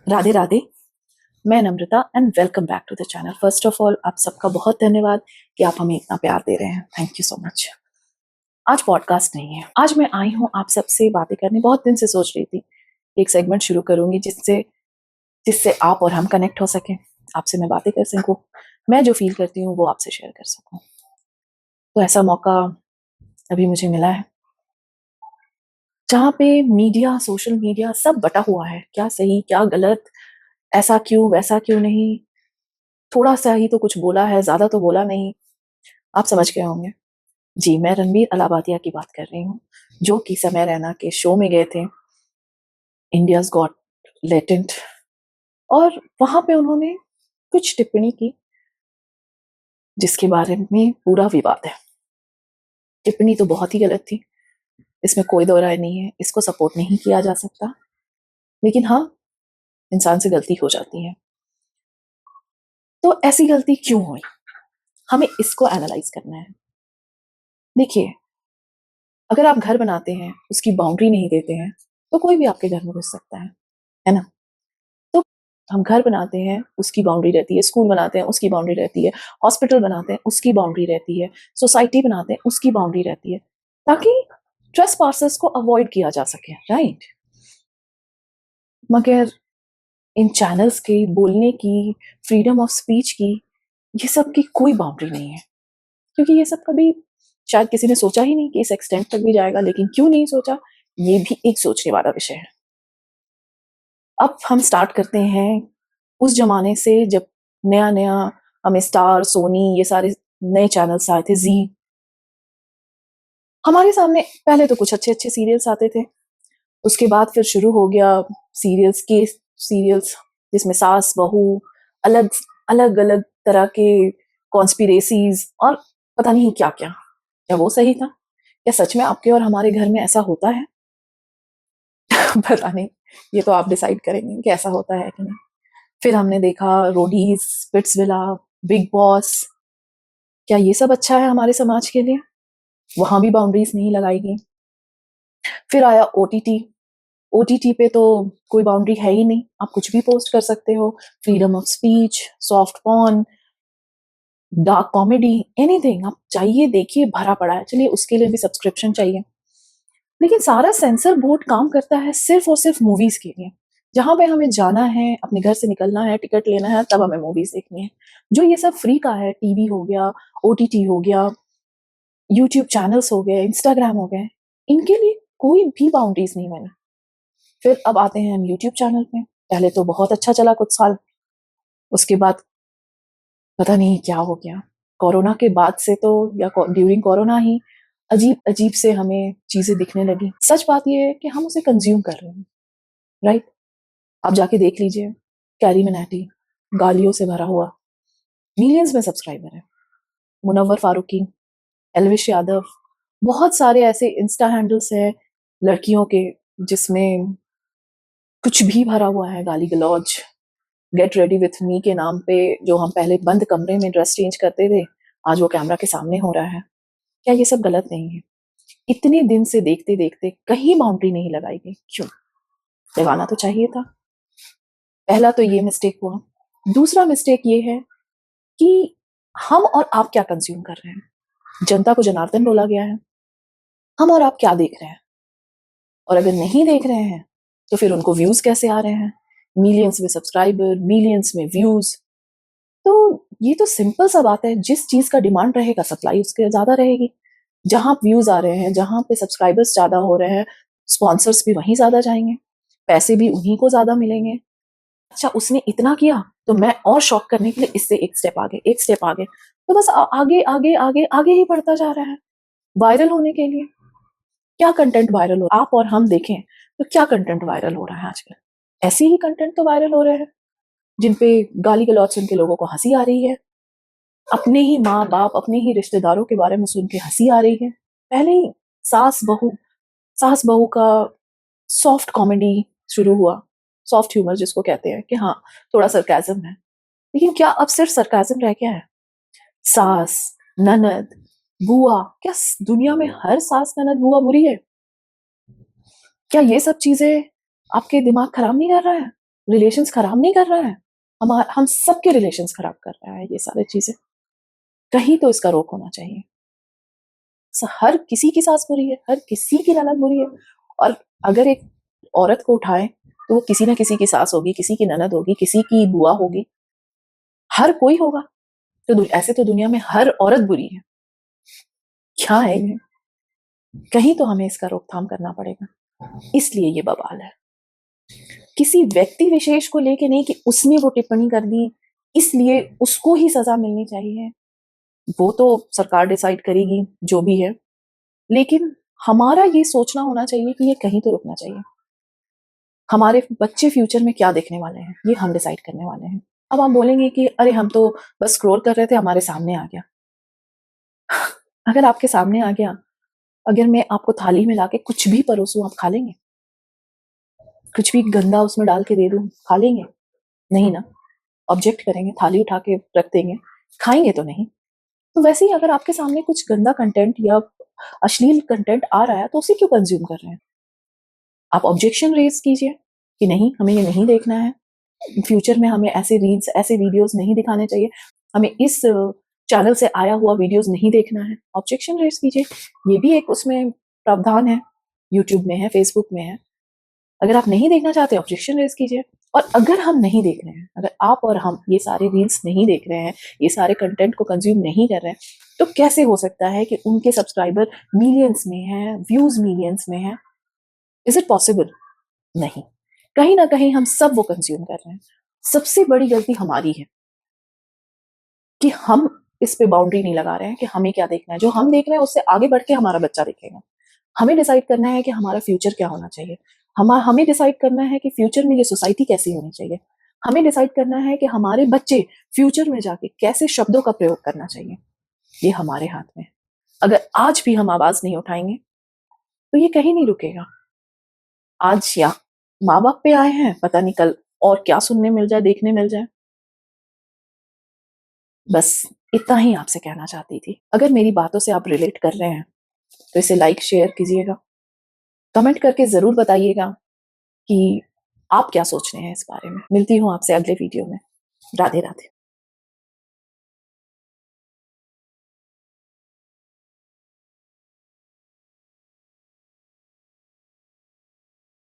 राधे राधे। मैं Namrata and welcome back to the channel. First of all आप सबका बहुत धन्यवाद कि आप हमें इतना प्यार दे रहे हैं। Thank you so much. आज पॉडकास्ट नहीं है, आज मैं आई हूँ आप सबसे बातें करने। बहुत दिन से सोच रही थी एक सेगमेंट शुरू करूंगी जिससे जिससे आप और हम कनेक्ट हो सकें, आपसे मैं बातें कर सकूं, मैं जो फील करती हूँ वो आपसे शेयर कर सकूं। तो ऐसा मौका अभी मुझे मिला है जहाँ पे मीडिया, सोशल मीडिया सब बटा हुआ है, क्या सही क्या गलत, ऐसा क्यों वैसा क्यों नहीं, थोड़ा सा ही तो कुछ बोला है, ज्यादा तो बोला नहीं। आप समझ गए होंगे। जी, मैं रणबीर अलाहाबादिया की बात कर रही हूँ, जो कि समय रैना के शो में गए थे, इंडियाज गॉट लेटेंट, और वहां पे उन्होंने कुछ टिप्पणी की जिसके बारे में पूरा विवाद है। टिप्पणी तो बहुत ही गलत थी, इसमें कोई दो राय नहीं है, इसको सपोर्ट नहीं किया जा सकता, लेकिन हाँ, इंसान से गलती हो जाती है। तो ऐसी गलती क्यों हुई, हमें इसको एनालाइज करना है। देखिए, अगर आप घर बनाते हैं, उसकी बाउंड्री नहीं देते हैं, तो कोई भी आपके घर में घुस सकता है ना। तो हम घर बनाते हैं, उसकी बाउंड्री रहती है, स्कूल बनाते हैं, उसकी बाउंड्री रहती है, हॉस्पिटल बनाते हैं, उसकी बाउंड्री रहती है, सोसाइटी बनाते हैं, उसकी बाउंड्री रहती है, ताकि ट्रेस पार्सर्स को अवॉइड किया जा सके, राइट। मगर इन चैनल्स के बोलने की, फ्रीडम ऑफ स्पीच की, ये सब की कोई बाउंड्री नहीं है, क्योंकि ये सब कभी शायद किसी ने सोचा ही नहीं कि इस एक्सटेंट तक भी जाएगा। लेकिन क्यों नहीं सोचा, ये भी एक सोचने वाला विषय है। अब हम स्टार्ट करते हैं उस जमाने से जब नया नया हमें स्टार, सोनी, ये सारे नए चैनल्स आए थे, जी। हमारे सामने पहले तो कुछ अच्छे अच्छे सीरियल्स आते थे, उसके बाद फिर शुरू हो गया सीरियल्स के सीरियल्स, जिसमें सास बहू, अलग अलग अलग तरह के कॉन्स्पिरेसीज और पता नहीं क्या क्या। क्या वो सही था? क्या सच में आपके और हमारे घर में ऐसा होता है? पता नहीं, ये तो आप डिसाइड करेंगे कि ऐसा होता है कि नहीं। फिर हमने देखा रोडीज, स्पिट्सविला, बिग बॉस। क्या ये सब अच्छा है हमारे समाज के लिए? वहां भी बाउंड्रीज नहीं लगाई गई। फिर आया ओटीटी। ओटीटी पे तो कोई बाउंड्री है ही नहीं, आप कुछ भी पोस्ट कर सकते हो। Freedom of speech, soft porn, dark comedy, anything आप चाहिए देखिए भरा पड़ा है। चलिए उसके लिए भी सब्सक्रिप्शन चाहिए, लेकिन सारा सेंसर बोर्ड काम करता है सिर्फ और सिर्फ मूवीज के लिए। जहां पे हमें जाना है, अपने घर से निकलना है, टिकट लेना है, तब हमें मूवीज देखनी है। जो ये सब फ्री का है, टीवी हो गया, ओटीटी हो गया, यूट्यूब चैनल्स हो गए, इंस्टाग्राम हो गए, इनके लिए कोई भी बाउंड्रीज नहीं बनी। फिर अब आते हैं हम यूट्यूब चैनल पे। पहले तो बहुत अच्छा चला कुछ साल, उसके बाद पता नहीं क्या हो गया। कोरोना के बाद से तो, या ड्यूरिंग कोरोना ही अजीब अजीब से हमें चीजें दिखने लगी। सच बात यह है कि हम उसे कंज्यूम कर रहे हैं, राइट। आप जाके देख लीजिए, कैरी मिनाटी गालियों से भरा हुआ, मिलियंस में सब्सक्राइबर है। मुनव्वर फारूकी, एलविश यादव, बहुत सारे ऐसे इंस्टा हैंडल्स हैं लड़कियों के, जिसमें कुछ भी भरा हुआ है, गाली गलौज। गेट रेडी विथ मी के नाम पे जो हम पहले बंद कमरे में ड्रेस चेंज करते थे, आज वो कैमरा के सामने हो रहा है। क्या ये सब गलत नहीं है? इतने दिन से देखते देखते कहीं बाउंड्री नहीं लगाई गई, क्यों? लगाना तो चाहिए था। पहला तो ये मिस्टेक हुआ। दूसरा मिस्टेक ये है कि हम और आप क्या कंज्यूम कर रहे हैं। जनता को जनार्दन बोला गया है, हम और आप क्या देख रहे हैं? और अगर नहीं देख रहे हैं तो फिर उनको व्यूज कैसे आ रहे हैं? मिलियंस में सब्सक्राइबर, मिलियंस में व्यूज। तो ये तो सिंपल सा बात है, जिस चीज का डिमांड रहेगा सप्लाई उसके ज्यादा रहेगी। जहां व्यूज आ रहे हैं, जहां पे सब्सक्राइबर्स ज्यादा हो रहे हैं, स्पॉन्सर्स भी वहीं ज्यादा जाएंगे, पैसे भी उन्हीं को ज्यादा मिलेंगे। अच्छा, उसने इतना किया तो मैं और शॉक करने के लिए इससे एक स्टेप आगे, एक स्टेप आगे, तो बस आगे आगे आगे आगे ही बढ़ता जा रहा है। वायरल होने के लिए क्या कंटेंट वायरल हो, आप और हम देखें तो क्या कंटेंट वायरल हो रहा है आजकल? ऐसे ही कंटेंट तो वायरल हो रहे हैं जिनपे गाली गलौज सुन के लोगों को हंसी आ रही है, अपने ही माँ बाप, अपने ही रिश्तेदारों के बारे में सुन के हंसी आ रही है। पहले ही सास बहू का सॉफ्ट कॉमेडी शुरू हुआ, सॉफ्ट ह्यूमर जिसको कहते हैं, कि हाँ थोड़ा सरकाजम है, लेकिन क्या अब सिर्फ सरकाजम रह गया है? सास, ननद, बुआ, क्या दुनिया में हर सास ननद बुआ बुरी है? क्या ये सब चीजें आपके दिमाग खराब नहीं कर रहा है? रिलेशंस खराब नहीं कर रहा है, हम सबके रिलेशंस खराब कर रहा है ये सारी चीजें। कहीं तो इसका रोक होना चाहिए। हर किसी की सास बुरी है, हर किसी की ननद बुरी है। और अगर एक औरत को उठाएं तो वो किसी ना किसी की सास होगी, किसी की ननद होगी, किसी की बुआ होगी, हर कोई होगा। तो ऐसे तो दुनिया में हर औरत बुरी है। क्या है ये? कहीं तो हमें इसका रोकथाम करना पड़ेगा। इसलिए ये बवाल है, किसी व्यक्ति विशेष को लेके नहीं कि उसने वो टिप्पणी कर दी इसलिए उसको ही सजा मिलनी चाहिए। वो तो सरकार डिसाइड करेगी जो भी है, लेकिन हमारा ये सोचना होना चाहिए कि ये कहीं तो रुकना चाहिए। हमारे बच्चे फ्यूचर में क्या देखने वाले हैं ये हम डिसाइड करने वाले हैं। अब आप बोलेंगे कि अरे हम तो बस स्क्रॉल कर रहे थे, हमारे सामने आ गया। अगर आपके सामने आ गया, अगर मैं आपको थाली में लाके कुछ भी परोसूं, आप खा लेंगे? कुछ भी गंदा उसमें डाल के दे दूं, खा लेंगे? नहीं ना, ऑब्जेक्ट करेंगे, थाली उठा के रख देंगे, खाएंगे तो नहीं। तो वैसे ही अगर आपके सामने कुछ गंदा कंटेंट या अश्लील कंटेंट आ रहा है तो उसे क्यों कंज्यूम कर रहे हैं? आप ऑब्जेक्शन रेज कीजिए कि नहीं, हमें ये नहीं देखना है, फ्यूचर में हमें ऐसे रील्स, ऐसे वीडियोस नहीं दिखाने चाहिए, हमें इस चैनल से आया हुआ वीडियोस नहीं देखना है। ऑब्जेक्शन रेज कीजिए, ये भी एक उसमें प्रावधान है, यूट्यूब में है, फेसबुक में है। अगर आप नहीं देखना चाहते, ऑब्जेक्शन रेज कीजिए। और अगर हम नहीं देख रहे हैं, अगर आप और हम ये सारे रील्स नहीं देख रहे हैं, ये सारे कंटेंट को कंज्यूम नहीं कर रहे हैं, तो कैसे हो सकता है कि उनके सब्सक्राइबर मिलियंस में हैं, व्यूज मिलियंस में हैं? Is it possible? नहीं। कहीं ना कहीं हम सब वो कंज्यूम कर रहे हैं। सबसे बड़ी गलती हमारी है कि हम इस पे बाउंड्री नहीं लगा रहे हैं कि हमें क्या देखना है। जो हम देख रहे हैं उससे आगे बढ़ के हमारा बच्चा देखेगा। हमें डिसाइड करना है कि हमारा फ्यूचर क्या होना चाहिए। हमें डिसाइड करना है कि फ्यूचर में ये सोसाइटी कैसी होनी चाहिए। हमें डिसाइड करना है कि हमारे बच्चे फ्यूचर में जाके कैसे शब्दों का प्रयोग करना चाहिए। ये हमारे हाथ में। अगर आज भी हम आवाज नहीं उठाएंगे तो ये कहीं नहीं रुकेगा। आज या माँ बाप पे आए हैं, पता नहीं कल और क्या सुनने मिल जाए, देखने मिल जाए। बस इतना ही आपसे कहना चाहती थी। अगर मेरी बातों से आप रिलेट कर रहे हैं तो इसे लाइक शेयर कीजिएगा, कमेंट करके जरूर बताइएगा कि आप क्या सोच रहे हैं इस बारे में। मिलती हूँ आपसे अगले वीडियो में। राधे राधे।